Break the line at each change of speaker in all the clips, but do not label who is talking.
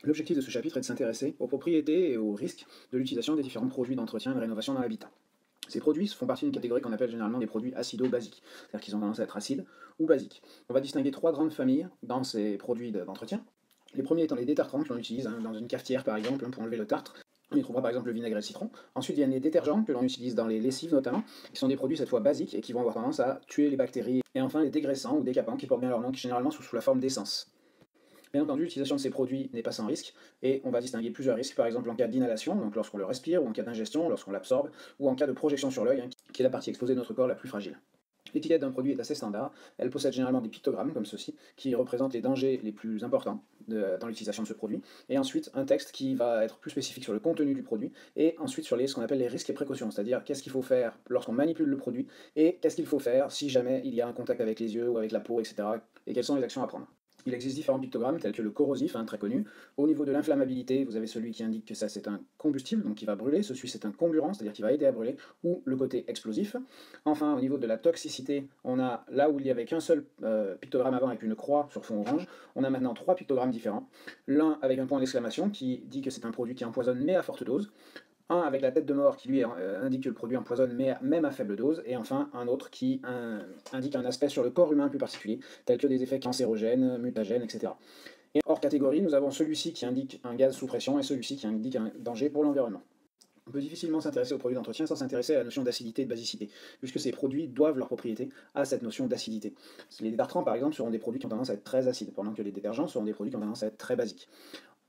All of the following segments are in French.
L'objectif de ce chapitre est de s'intéresser aux propriétés et aux risques de l'utilisation des différents produits d'entretien et de rénovation dans l'habitat. Ces produits font partie d'une catégorie qu'on appelle généralement des produits acido-basiques, c'est-à-dire qu'ils ont tendance à être acides ou basiques. On va distinguer trois grandes familles dans ces produits d'entretien. Les premiers étant les détartrants que l'on utilise dans une cafetière par exemple pour enlever le tartre. On y trouvera par exemple le vinaigre et le citron. Ensuite, il y a les détergents que l'on utilise dans les lessives notamment, qui sont des produits cette fois basiques et qui vont avoir tendance à tuer les bactéries. Et enfin, les dégraissants ou décapants qui portent bien leur nom, qui généralement sont sous la forme d'essence. Bien entendu, l'utilisation de ces produits n'est pas sans risque, et on va distinguer plusieurs risques, par exemple en cas d'inhalation, donc lorsqu'on le respire, ou en cas d'ingestion, lorsqu'on l'absorbe, ou en cas de projection sur l'œil, qui est la partie exposée de notre corps la plus fragile. L'étiquette d'un produit est assez standard, elle possède généralement des pictogrammes comme ceci, qui représentent les dangers les plus importants dans l'utilisation de ce produit, et ensuite un texte qui va être plus spécifique sur le contenu du produit, et ensuite sur ce qu'on appelle les risques et précautions, c'est-à-dire qu'est-ce qu'il faut faire lorsqu'on manipule le produit, et qu'est-ce qu'il faut faire si jamais il y a un contact avec les yeux ou avec la peau, etc., et quelles sont les actions à prendre. Il existe différents pictogrammes, tels que le corrosif, très connu. Au niveau de l'inflammabilité, vous avez celui qui indique que ça c'est un combustible, donc qui va brûler. Celui c'est un comburant, c'est-à-dire qui va aider à brûler, ou le côté explosif. Enfin, au niveau de la toxicité, on a là où il n'y avait qu'un seul pictogramme avant avec une croix sur fond orange, on a maintenant trois pictogrammes différents. L'un avec un point d'exclamation qui dit que c'est un produit qui empoisonne mais à forte dose. Un avec la tête de mort qui lui indique que le produit empoisonne mais même à faible dose, et enfin un autre qui indique un aspect sur le corps humain plus particulier, tel que des effets cancérogènes, mutagènes, etc. Et hors catégorie, nous avons celui-ci qui indique un gaz sous pression et celui-ci qui indique un danger pour l'environnement. On peut difficilement s'intéresser aux produits d'entretien sans s'intéresser à la notion d'acidité et de basicité, puisque ces produits doivent leur propriété à cette notion d'acidité. Les détartrants, par exemple, seront des produits qui ont tendance à être très acides, pendant que les détergents seront des produits qui ont tendance à être très basiques.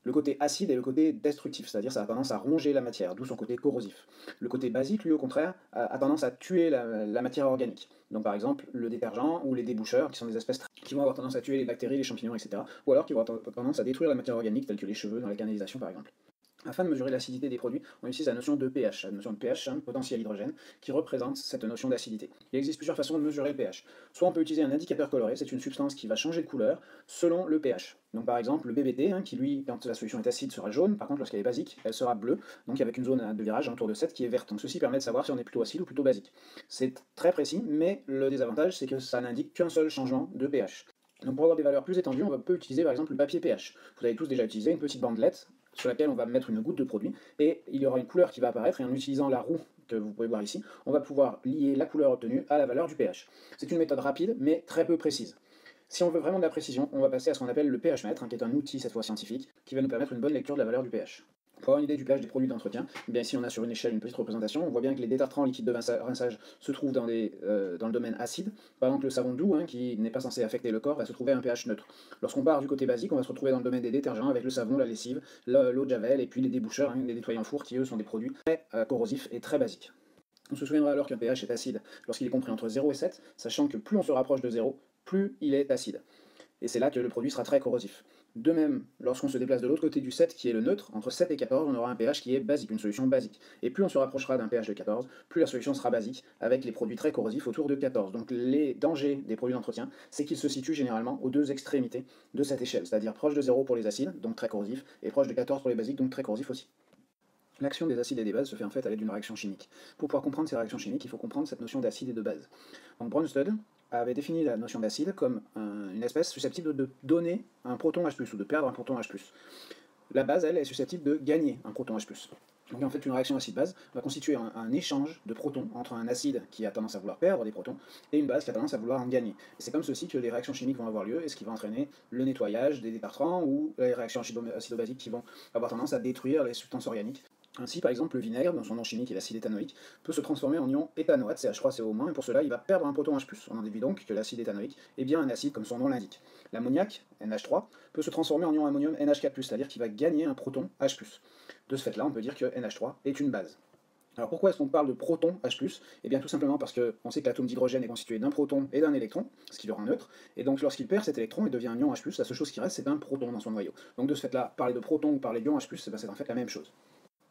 Le côté acide est le côté destructif, c'est-à-dire ça a tendance à ronger la matière, d'où son côté corrosif. Le côté basique, lui, au contraire, a tendance à tuer la matière organique. Donc par exemple, le détergent ou les déboucheurs, qui sont des espèces qui vont avoir tendance à tuer les bactéries, les champignons, etc. Ou alors qui vont avoir tendance à détruire la matière organique, telle que les cheveux dans la canalisation par exemple. Afin de mesurer l'acidité des produits, on utilise la notion de pH, la notion de pH, potentiel hydrogène, qui représente cette notion d'acidité. Il existe plusieurs façons de mesurer le pH. Soit on peut utiliser un indicateur coloré, c'est une substance qui va changer de couleur selon le pH. Donc par exemple le BBT, qui lui, quand la solution est acide, sera jaune, par contre lorsqu'elle est basique, elle sera bleue, donc avec une zone de virage autour de 7 qui est verte. Donc ceci permet de savoir si on est plutôt acide ou plutôt basique. C'est très précis, mais le désavantage c'est que ça n'indique qu'un seul changement de pH. Donc pour avoir des valeurs plus étendues, on peut utiliser par exemple le papier pH. Vous avez tous déjà utilisé une petite bandelette sur laquelle on va mettre une goutte de produit, et il y aura une couleur qui va apparaître, et en utilisant la roue que vous pouvez voir ici, on va pouvoir lier la couleur obtenue à la valeur du pH. C'est une méthode rapide, mais très peu précise. Si on veut vraiment de la précision, on va passer à ce qu'on appelle le pH mètre, qui est un outil cette fois scientifique, qui va nous permettre une bonne lecture de la valeur du pH. Pour avoir une idée du pH des produits d'entretien, bien ici on a sur une échelle une petite représentation, on voit bien que les détartrants liquides de rinçage se trouvent dans le domaine acide. Par exemple le savon doux, qui n'est pas censé affecter le corps, va se trouver à un pH neutre. Lorsqu'on part du côté basique, on va se retrouver dans le domaine des détergents avec le savon, la lessive, l'eau de javel et puis les déboucheurs, les nettoyants four qui eux sont des produits très corrosifs et très basiques. On se souviendra alors qu'un pH est acide lorsqu'il est compris entre 0 et 7, sachant que plus on se rapproche de 0, plus il est acide. Et c'est là que le produit sera très corrosif. De même, lorsqu'on se déplace de l'autre côté du 7, qui est le neutre, entre 7 et 14, on aura un pH qui est basique, une solution basique. Et plus on se rapprochera d'un pH de 14, plus la solution sera basique, avec les produits très corrosifs autour de 14. Donc les dangers des produits d'entretien, c'est qu'ils se situent généralement aux deux extrémités de cette échelle, c'est-à-dire proche de 0 pour les acides, donc très corrosifs, et proche de 14 pour les basiques, donc très corrosifs aussi. L'action des acides et des bases se fait en fait à l'aide d'une réaction chimique. Pour pouvoir comprendre ces réactions chimiques, il faut comprendre cette notion d'acide et de base. Donc Brønsted avait défini la notion d'acide comme une espèce susceptible de donner un proton H+, ou de perdre un proton H+. La base, elle, est susceptible de gagner un proton H+. Donc en fait, une réaction acide-base va constituer un échange de protons entre un acide qui a tendance à vouloir perdre des protons et une base qui a tendance à vouloir en gagner. C'est comme ceci que les réactions chimiques vont avoir lieu, et ce qui va entraîner le nettoyage des détartrants ou les réactions acido-basiques qui vont avoir tendance à détruire les substances organiques. Ainsi, par exemple, le vinaigre, dans son nom chimique est l'acide éthanoïque, peut se transformer en ion éthanoate, CH3CO-, et pour cela, il va perdre un proton H+. On en déduit donc que l'acide éthanoïque est bien un acide comme son nom l'indique. L'ammoniac, NH3, peut se transformer en ion ammonium NH4+, c'est-à-dire qu'il va gagner un proton H+. De ce fait-là, on peut dire que NH3 est une base. Alors pourquoi est-ce qu'on parle de proton H+? Eh bien tout simplement parce qu'on sait que l'atome d'hydrogène est constitué d'un proton et d'un électron, ce qui le rend neutre, et donc lorsqu'il perd cet électron, il devient un ion H+, la seule chose qui reste c'est un proton dans son noyau. Donc de ce fait-là, parler de proton ou parler d'ion H+, c'est en fait la même chose.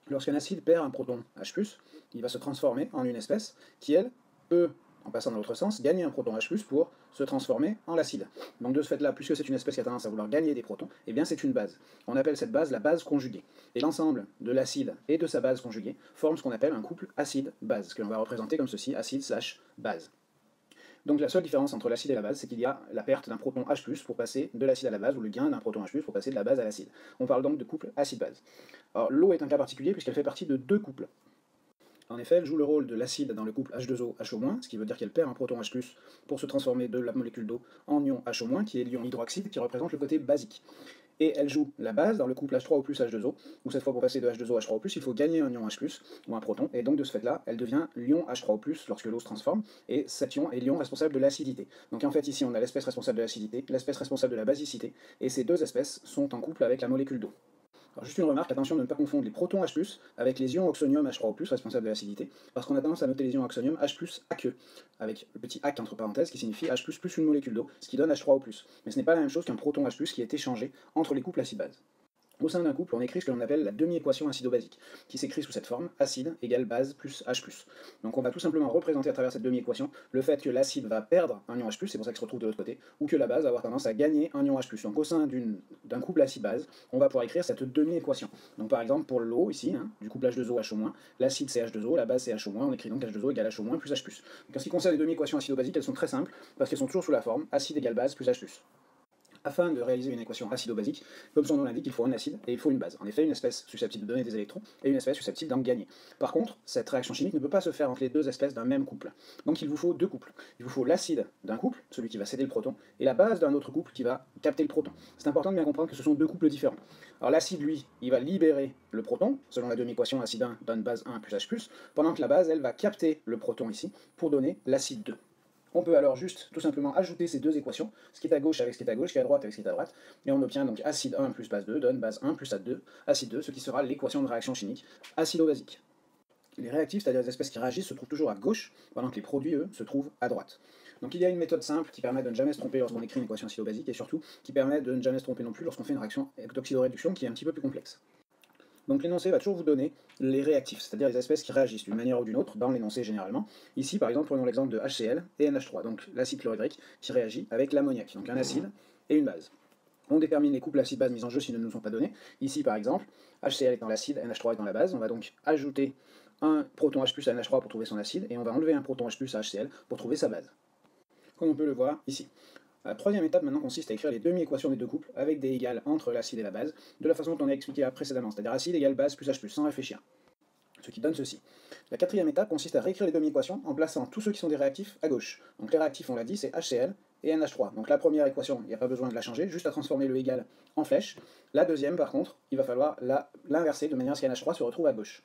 Lorsqu'un acide perd un proton H+, il va se transformer en une espèce qui, elle, peut, en passant dans l'autre sens, gagner un proton H+, pour se transformer en l'acide. Donc de ce fait-là, puisque c'est une espèce qui a tendance à vouloir gagner des protons, eh bien c'est une base. On appelle cette base la base conjuguée. Et l'ensemble de l'acide et de sa base conjuguée forme ce qu'on appelle un couple acide-base, que l'on va représenter comme ceci, acide/base. Donc la seule différence entre l'acide et la base, c'est qu'il y a la perte d'un proton H+, pour passer de l'acide à la base, ou le gain d'un proton H+, pour passer de la base à l'acide. On parle donc de couple acide-base. Alors l'eau est un cas particulier puisqu'elle fait partie de deux couples. En effet, elle joue le rôle de l'acide dans le couple H2O-HO-, ce qui veut dire qu'elle perd un proton H+, pour se transformer de la molécule d'eau en ion HO-, qui est l'ion hydroxyde, qui représente le côté basique. Et elle joue la base dans le couple H3O+, H2O, où cette fois pour passer de H2O à H3O+, il faut gagner un ion H+, ou un proton, et donc de ce fait-là, elle devient l'ion H3O+, lorsque l'eau se transforme, et cet ion est l'ion responsable de l'acidité. Donc en fait ici on a l'espèce responsable de l'acidité, l'espèce responsable de la basicité, et ces deux espèces sont en couple avec la molécule d'eau. Alors juste une remarque, attention de ne pas confondre les protons H+, avec les ions oxonium H3O+, responsables de l'acidité, parce qu'on a tendance à noter les ions oxonium H+, aqueux, avec le petit ac entre parenthèses qui signifie H+, plus une molécule d'eau, ce qui donne H3O+. Mais ce n'est pas la même chose qu'un proton H+, qui est échangé entre les couples acide-base. Au sein d'un couple, on écrit ce que l'on appelle la demi-équation acido-basique, qui s'écrit sous cette forme, acide égale base plus H+. Donc on va tout simplement représenter à travers cette demi-équation le fait que l'acide va perdre un ion H+, c'est pour ça qu'il se retrouve de l'autre côté, ou que la base va avoir tendance à gagner un ion H+. Donc au sein d'un couple acide-base, on va pouvoir écrire cette demi-équation. Donc par exemple pour l'eau ici, du couple H2O-HO-, l'acide c'est H2O, la base c'est HO-, on écrit donc H2O égale HO- plus H+. Donc en ce qui concerne les demi-équations acido-basiques, elles sont très simples, parce qu'elles sont toujours sous la forme acide égale base plus H+. Afin de réaliser une équation acido-basique, comme son nom l'indique, il faut un acide et il faut une base. En effet, une espèce susceptible de donner des électrons et une espèce susceptible d'en gagner. Par contre, cette réaction chimique ne peut pas se faire entre les deux espèces d'un même couple. Donc il vous faut deux couples. Il vous faut l'acide d'un couple, celui qui va céder le proton, et la base d'un autre couple qui va capter le proton. C'est important de bien comprendre que ce sont deux couples différents. Alors l'acide, lui, il va libérer le proton, selon la demi-équation acide 1 donne base 1 plus H+, pendant que la base, elle, va capter le proton ici, pour donner l'acide 2. On peut alors juste tout simplement ajouter ces deux équations, ce qui est à gauche avec ce qui est à gauche, ce qui est à droite avec ce qui est à droite, et on obtient donc acide 1 plus base 2 donne base 1 plus acide 2, ce qui sera l'équation de réaction chimique acido-basique. Les réactifs, c'est-à-dire les espèces qui réagissent, se trouvent toujours à gauche, pendant que les produits, eux, se trouvent à droite. Donc il y a une méthode simple qui permet de ne jamais se tromper lorsqu'on écrit une équation acido-basique, et surtout qui permet de ne jamais se tromper non plus lorsqu'on fait une réaction d'oxydoréduction qui est un petit peu plus complexe. Donc l'énoncé va toujours vous donner les réactifs, c'est-à-dire les espèces qui réagissent d'une manière ou d'une autre dans l'énoncé généralement. Ici par exemple prenons l'exemple de HCl et NH3, donc l'acide chlorhydrique qui réagit avec l'ammoniac, donc un acide et une base. On détermine les couples acide-base mis en jeu s'ils ne nous sont pas donnés. Ici par exemple, HCl est dans l'acide, NH3 est dans la base, on va donc ajouter un proton H+ à NH3 pour trouver son acide, et on va enlever un proton H+ à HCl pour trouver sa base. Comme on peut le voir ici. La troisième étape maintenant consiste à écrire les demi-équations des deux couples avec des égales entre l'acide et la base, de la façon dont on a expliqué précédemment, c'est-à-dire acide égale base plus H+, sans réfléchir. Ce qui donne ceci. La quatrième étape consiste à réécrire les demi-équations en plaçant tous ceux qui sont des réactifs à gauche. Donc les réactifs, on l'a dit, c'est HCl et NH3. Donc la première équation, il n'y a pas besoin de la changer, juste à transformer le égal en flèche. La deuxième, par contre, il va falloir l'inverser de manière à ce qu'NH3 se retrouve à gauche.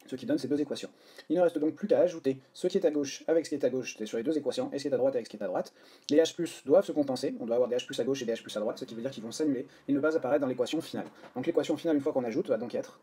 Ce qui donne ces deux équations. Il ne reste donc plus qu'à ajouter ce qui est à gauche avec ce qui est à gauche sur les deux équations, et ce qui est à droite avec ce qui est à droite. Les H+, doivent se compenser, on doit avoir des H+ à gauche et des H+ à droite, ce qui veut dire qu'ils vont s'annuler et ne pas apparaître dans l'équation finale. Donc l'équation finale, une fois qu'on ajoute, va donc être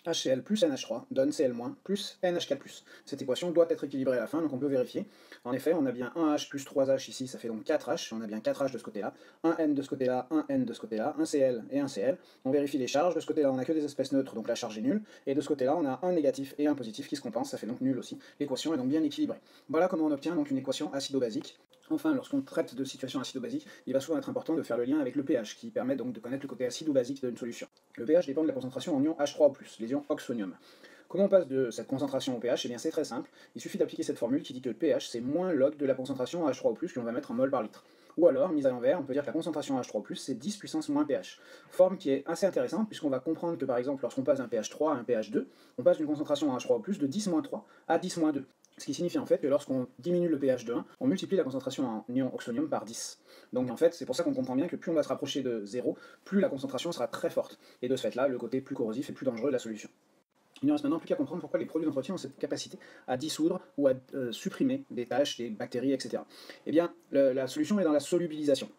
HCl plus NH3 donne Cl- plus NH4+. Cette équation doit être équilibrée à la fin, donc on peut vérifier. En effet, on a bien 1H plus 3H ici, ça fait donc 4H, on a bien 4H de ce côté-là, 1 N de ce côté-là, 1 N de ce côté-là, un Cl et un Cl. On vérifie les charges, de ce côté-là on a que des espèces neutres, donc la charge est nulle, et de ce côté-là on a un négatif et un positif qui se compensent, ça fait donc nul aussi. L'équation est donc bien équilibrée. Voilà comment on obtient donc une équation acido-basique. Enfin, lorsqu'on traite de situations acido-basiques, il va souvent être important de faire le lien avec le pH, qui permet donc de connaître le côté acide ou basique d'une solution. Le pH dépend de la concentration en ions H3O+, les ions oxonium. Comment on passe de cette concentration au pH? Eh bien c'est très simple, il suffit d'appliquer cette formule qui dit que le pH c'est moins log de la concentration en H3O+, que l'on va mettre en mol par litre. Ou alors, mise à l'envers, on peut dire que la concentration en H3+, c'est 10 puissance moins pH. Forme qui est assez intéressante, puisqu'on va comprendre que par exemple, lorsqu'on passe d'un pH 3 à un pH 2, on passe d'une concentration en H3+ de 10-3 à 10-2. Ce qui signifie en fait que lorsqu'on diminue le pH de 1, on multiplie la concentration en ion oxonium par 10. Donc en fait, c'est pour ça qu'on comprend bien que plus on va se rapprocher de 0, plus la concentration sera très forte. Et de ce fait-là, le côté plus corrosif et plus dangereux de la solution. Il ne reste maintenant plus qu'à comprendre pourquoi les produits d'entretien ont cette capacité à dissoudre ou à supprimer des taches, des bactéries, etc. Eh bien, la solution est dans la solubilisation.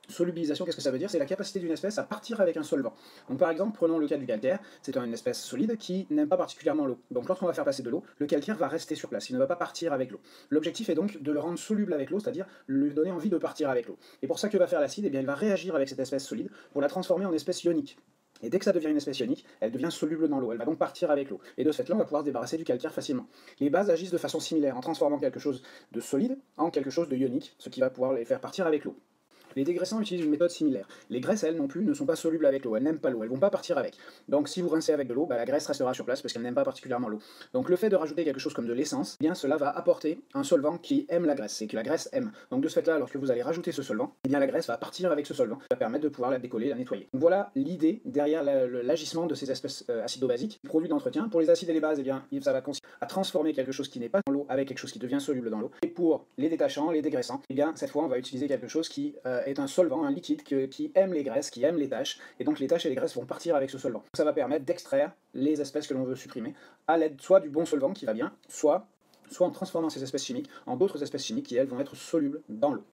Solubilisation, qu'est-ce que ça veut dire? C'est la capacité d'une espèce à partir avec un solvant. Donc par exemple, prenons le cas du calcaire, c'est une espèce solide qui n'aime pas particulièrement l'eau. Donc lorsqu'on va faire passer de l'eau, le calcaire va rester sur place, il ne va pas partir avec l'eau. L'objectif est donc de le rendre soluble avec l'eau, c'est-à-dire lui donner envie de partir avec l'eau. Et pour ça, que va faire l'acide? Eh bien, il va réagir avec cette espèce solide pour la transformer en espèce ionique. Et dès que ça devient une espèce ionique, elle devient soluble dans l'eau, elle va donc partir avec l'eau. Et de ce fait-là, on va pouvoir se débarrasser du calcaire facilement. Les bases agissent de façon similaire, en transformant quelque chose de solide en quelque chose de ionique, ce qui va pouvoir les faire partir avec l'eau. Les dégraissants utilisent une méthode similaire. Les graisses, elles non plus, ne sont pas solubles avec l'eau, elles n'aiment pas l'eau, elles vont pas partir avec. Donc si vous rincez avec de l'eau, la graisse restera sur place parce qu'elle n'aime pas particulièrement l'eau. Donc le fait de rajouter quelque chose comme de l'essence, eh bien cela va apporter un solvant qui aime la graisse, et que la graisse aime. Donc de ce fait-là, lorsque vous allez rajouter ce solvant, eh bien la graisse va partir avec ce solvant, ça va permettre de pouvoir la décoller, la nettoyer. Donc voilà l'idée derrière l'agissement de ces espèces acido-basiques. Produits d'entretien, pour les acides et les bases, eh bien ça va consister à transformer quelque chose qui n'est pas dans l'eau avec quelque chose qui devient soluble dans l'eau. Et pour les détachants, les dégraissants, eh bien cette fois on va utiliser quelque chose qui est un solvant, un liquide qui aime les graisses, qui aime les taches, et donc les taches et les graisses vont partir avec ce solvant. Ça va permettre d'extraire les espèces que l'on veut supprimer à l'aide soit du bon solvant qui va bien, soit en transformant ces espèces chimiques en d'autres espèces chimiques qui elles vont être solubles dans l'eau.